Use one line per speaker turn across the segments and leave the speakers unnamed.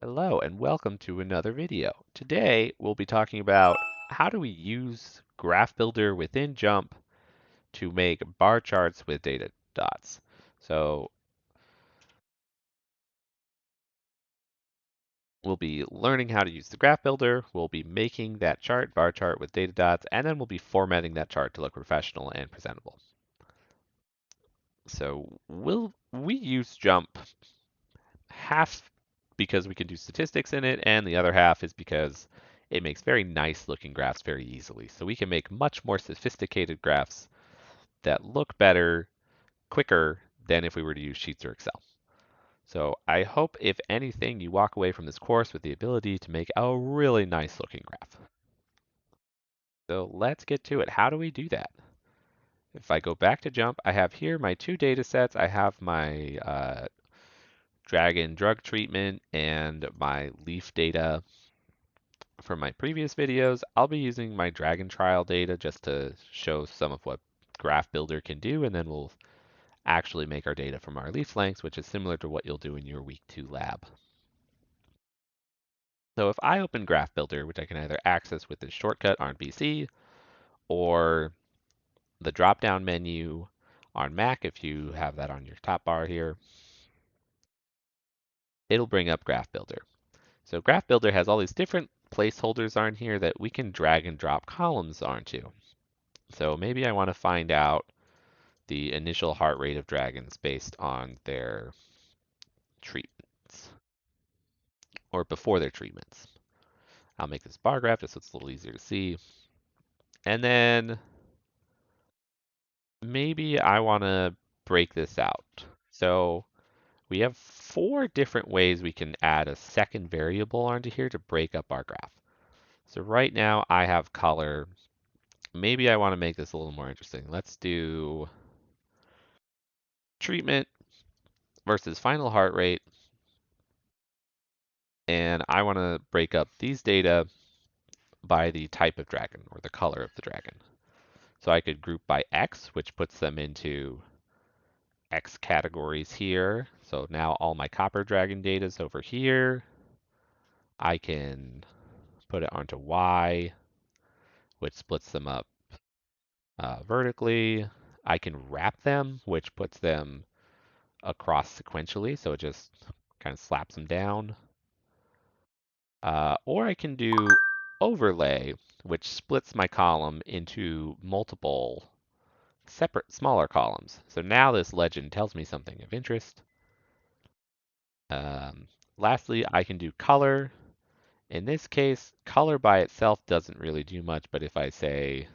Hello and welcome to another video. Today we'll be talking about how do we use Graph Builder within JMP to make bar charts with data dots. So we'll be learning how to use the Graph Builder, we'll be making that chart, bar chart with data dots, and then we'll be formatting that chart to look professional and presentable. So we use JMP half because we can do statistics in it, and the other half is because it makes very nice looking graphs very easily. So we can make much more sophisticated graphs that look better, quicker than if we were to use Sheets or Excel. So I hope, if anything, you walk away from this course with the ability to make a really nice looking graph. So let's get to it. How do we do that? If I go back to JMP, I have here my two data sets. I have my dragon drug treatment and my leaf data from my previous videos. I'll be using my dragon trial data just to show some of what Graph Builder can do, and then we'll actually make our data from our leaf lengths, which is similar to what you'll do in your week 2 lab. So if I open Graph Builder, which I can either access with this shortcut on PC or the drop-down menu on Mac, if you have that on your top bar here, it'll bring up Graph Builder. So Graph Builder has all these different placeholders on here that we can drag and drop columns onto. So maybe I want to find out the initial heart rate of dragons based on their treatments or before their treatments. I'll make this bar graph just so it's a little easier to see. And then maybe I want to break this out. So we have 4 different ways we can add a second variable onto here to break up our graph. So right now I have color. Maybe I want to make this a little more interesting. Let's do treatment versus final heart rate. And I want to break up these data by the type of dragon or the color of the dragon. So I could group by X, which puts them into X categories here. So now all my copper dragon data is over here. I can put it onto Y, which splits them up vertically. I can wrap them, which puts them across sequentially. So it just kind of slaps them down. Or I can do overlay, which splits my column into multiple separate smaller columns. So now this legend tells me something of interest. Um, Lastly, I can do color. In this case, color by itself doesn't really do much, but if I say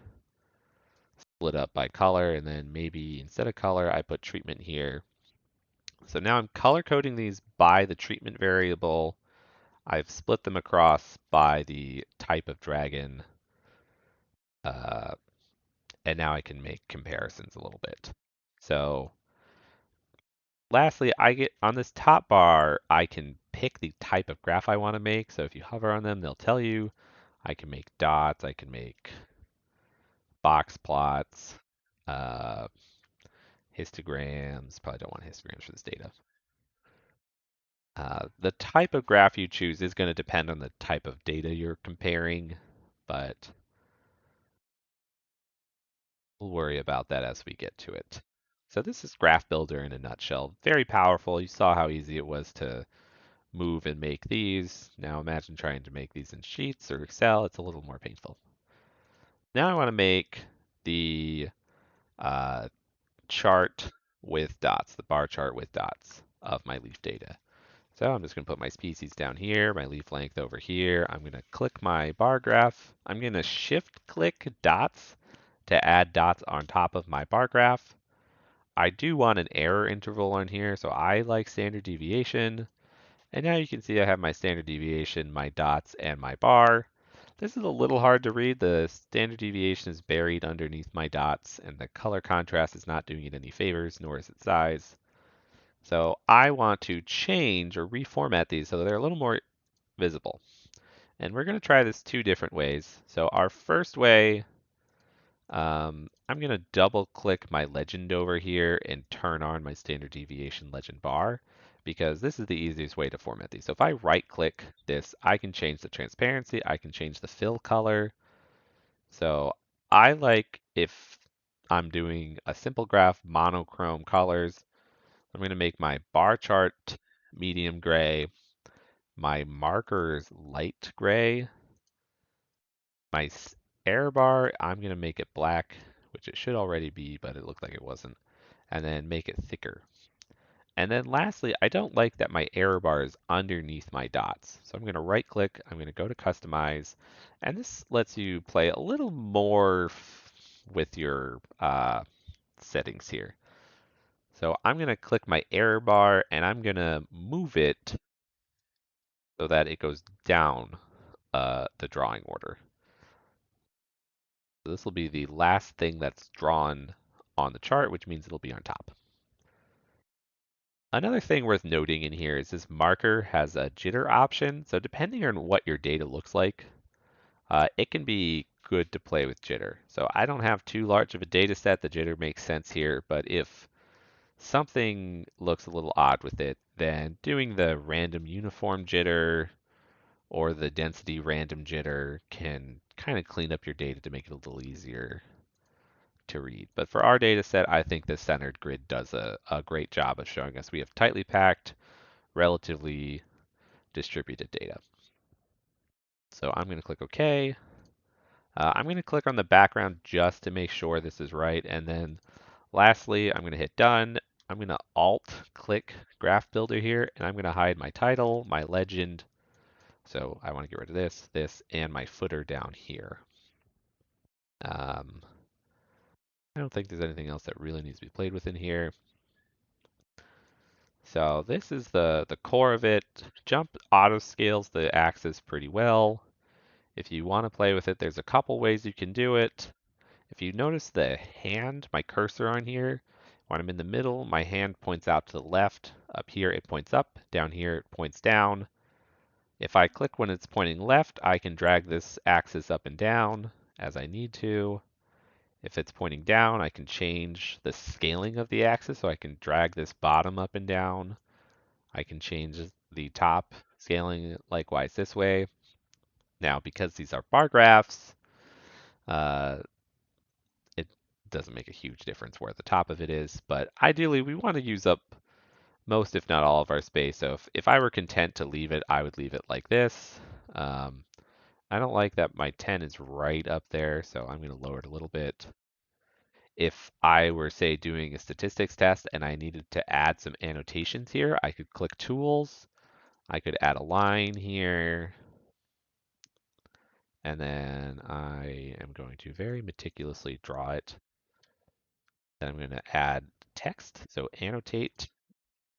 split up by color and then maybe instead of color, I put treatment here. So now I'm color coding these by the treatment variable. I've split them across by the type of dragon. Uh, and now I can make comparisons a little bit. So lastly, I get on this top bar, I can pick the type of graph I want to make. So if you hover on them, they'll tell you. I can make dots, I can make box plots, uh, histograms. Probably don't want histograms for this data. The type of graph you choose is going to depend on the type of data you're comparing, but we'll worry about that as we get to it. So this is Graph Builder in a nutshell. Very powerful. You saw how easy it was to move and make these. Now imagine trying to make these in Sheets or Excel. It's a little more painful. Now I want to make the uh, chart with dots, the bar chart with dots of my leaf data. So I'm just going to put my species down here, my leaf length over here. I'm going to click my bar graph. I'm going to shift click dots to add dots on top of my bar graph. I do want an error interval on here, so I like standard deviation. And now you can see I have my standard deviation, my dots, and my bar. This is a little hard to read. The standard deviation is buried underneath my dots, and the color contrast is not doing it any favors, nor is its size. So I want to change or reformat these so they're a little more visible. And we're going to try this 2 different ways. So our first way, I'm going to double click my legend over here and turn on my standard deviation legend bar because this is the easiest way to format these. So if I right click this, I can change the transparency, I can change the fill color. So I like if I'm doing a simple graph, monochrome colors. I'm going to make my bar chart medium gray, my markers light gray, my error bar, I'm going to make it black, which it should already be, but it looked like it wasn't, and then make it thicker. And then lastly, I don't like that my error bar is underneath my dots. So I'm going to right click, I'm going to go to customize, and this lets you play a little more with your settings here. So I'm going to click my error bar and I'm going to move it so that it goes down the drawing order. So this will be the last thing that's drawn on the chart, which means it'll be on top. Another thing worth noting in here is this marker has a jitter option. So depending on what your data looks like, it can be good to play with jitter. So I don't have too large of a data set. The jitter makes sense here, but if something looks a little odd with it, then doing the random uniform jitter or the density random jitter can kind of clean up your data to make it a little easier to read. But for our data set, I think this centered grid does a great job of showing us we have tightly packed, relatively distributed data. So I'm going to click OK. I'm going to click on the background just to make sure this is right. And then lastly, I'm going to hit done. I'm going to Alt click Graph Builder here, and I'm going to hide my title, my legend. So I want to get rid of this, and my footer down here. I don't think there's anything else that really needs to be played with in here. So this is the core of it. Jump auto scales the axis pretty well. If you want to play with it, there's a couple ways you can do it. If you notice the hand, my cursor on here, when I'm in the middle, my hand points out to the left. Up here, it points up. Down here, it points down. If I click when it's pointing left, I can drag this axis up and down as I need to. If it's pointing down, I can change the scaling of the axis, so I can drag this bottom up and down. I can change the top scaling likewise this way. Now, because these are bar graphs, uh, it doesn't make a huge difference where the top of it is, but ideally we want to use up most, if not all, of our space. So if I were content to leave it, I would leave it like this. I don't like that my 10 is right up there, so I'm going to lower it a little bit. If I were, say, doing a statistics test and I needed to add some annotations here, I could click Tools. I could add a line here. And then I am going to very meticulously draw it. Then I'm going to add text. So annotate,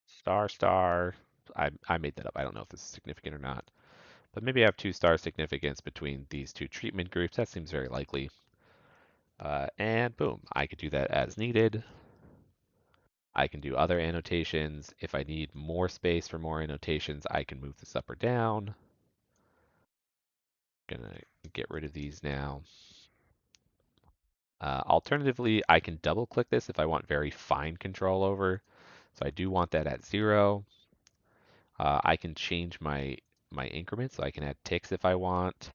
star, star. I made that up. I don't know if this is significant or not. But maybe I have 2 star significance between these 2 treatment groups. That seems very likely. And boom, I could do that as needed. I can do other annotations. If I need more space for more annotations, I can move this up or down. I'm gonna get rid of these now. Alternatively, I can double click this if I want very fine control over. So I do want that at 0. I can change my increments, so I can add ticks if I want.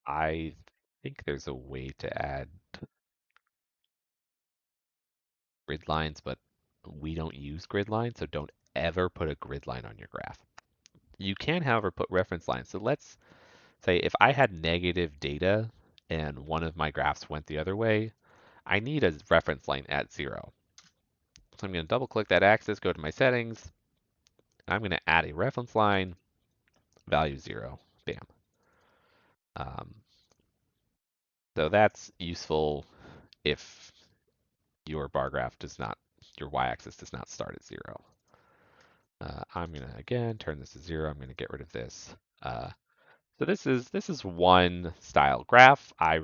I think there's a way to add grid lines, but we don't use grid lines, so don't ever put a grid line on your graph. You can, however, put reference lines. So let's say if I had negative data and one of my graphs went the other way, I need a reference line at 0. So I'm going to double click that axis, go to my settings. I'm going to add a reference line, value 0. Bam. Um, so that's useful if your bar graph does not, your y-axis does not start at 0. I'm going to, again, turn this to 0. I'm going to get rid of this. So this is one style graph. I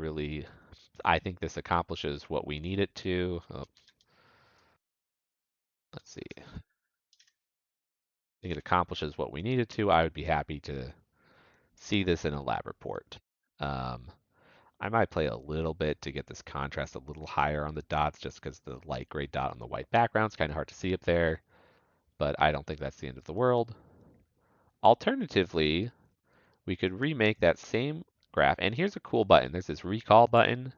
think this accomplishes what we need it to. Oh, let's see. I think it accomplishes what we need it to. I would be happy to see this in a lab report. Um, I might play a little bit to get this contrast a little higher on the dots just because the light gray dot on the white background is kind of hard to see up there. but I don't think that's the end of the world. Alternatively, we could remake that same graph, and here's a cool button. There's this recall button,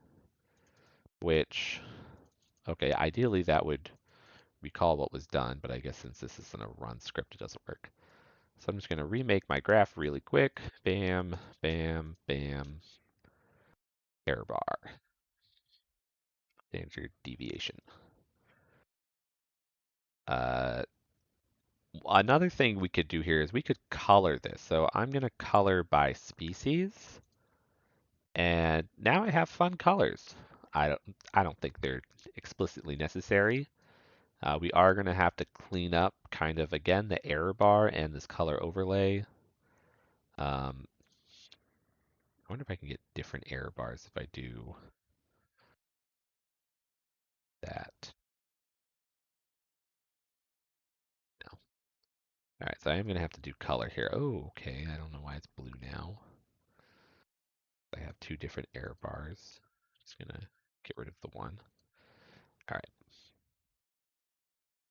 which, okay, ideally that would recall what was done, but I guess since this isn't a run script, it doesn't work. So I'm just going to remake my graph really quick. Bam, bam, bam, error bar, standard deviation. Uh, Another thing we could do here is we could color this. So I'm going to color by species, and now I have fun colors. I don't, I don't think they're explicitly necessary. We are going to have to clean up kind of again the error bar and this color overlay. Um, I wonder if I can get different error bars if I do that. No. All right, so I am going to have to do color here. Oh, okay. I don't know why it's blue now. I have two different error bars. Just going to get rid of the one. All right.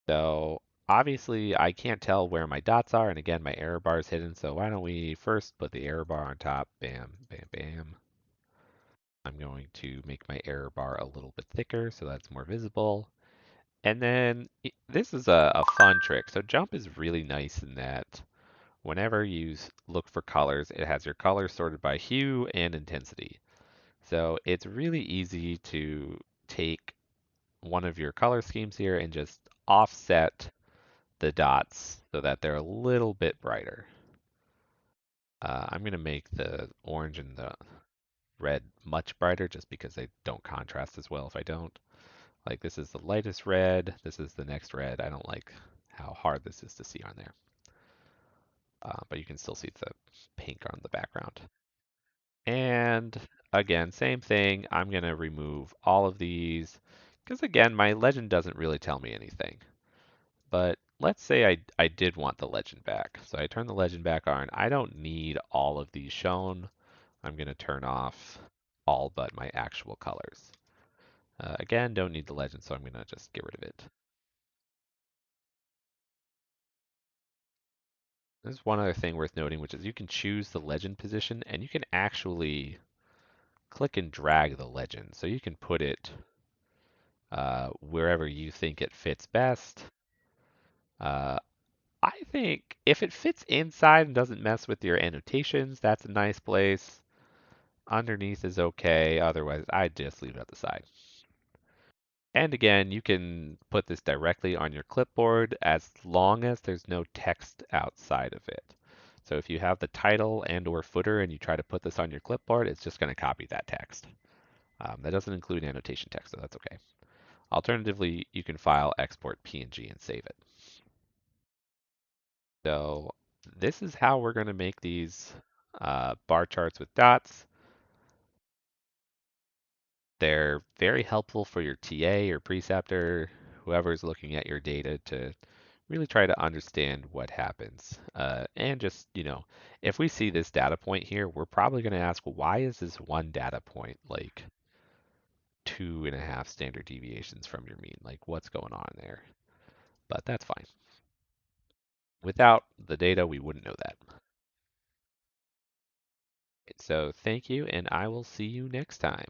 So obviously I can't tell where my dots are. And again, my error bar is hidden. So why don't we first put the error bar on top? Bam, bam, bam. I'm going to make my error bar a little bit thicker so that's more visible. And then this is a fun trick. So jump is really nice in that whenever you look for colors, it has your colors sorted by hue and intensity. So it's really easy to take one of your color schemes here and just offset the dots so that they're a little bit brighter. I'm going to make the orange and the red much brighter just because they don't contrast as well if I don't. Like this is the lightest red, this is the next red. I don't like how hard this is to see on there. But you can still see the pink on the background. And again, same thing. I'm going to remove all of these because again, my legend doesn't really tell me anything. But let's say I did want the legend back. So I turn the legend back on. I don't need all of these shown. I'm going to turn off all but my actual colors. Again, don't need the legend, so I'm going to just get rid of it. There's one other thing worth noting, which is you can choose the legend position, and you can actually click and drag the legend. So you can put it wherever you think it fits best. Uh, I think if it fits inside and doesn't mess with your annotations, that's a nice place. Underneath is okay. Otherwise, I'd just leave it at the side. And again, you can put this directly on your clipboard as long as there's no text outside of it. So if you have the title and or footer and you try to put this on your clipboard, it's just going to copy that text. That doesn't include annotation text, so that's okay. Alternatively, you can file export PNG and save it. So this is how we're going to make these bar charts with dots. They're very helpful for your TA or preceptor, whoever's looking at your data to really try to understand what happens. And just, if we see this data point here, we're probably going to ask, why is this one data point like 2.5 standard deviations from your mean? Like, what's going on there? But that's fine. Without the data, we wouldn't know that. So thank you, and I will see you next time.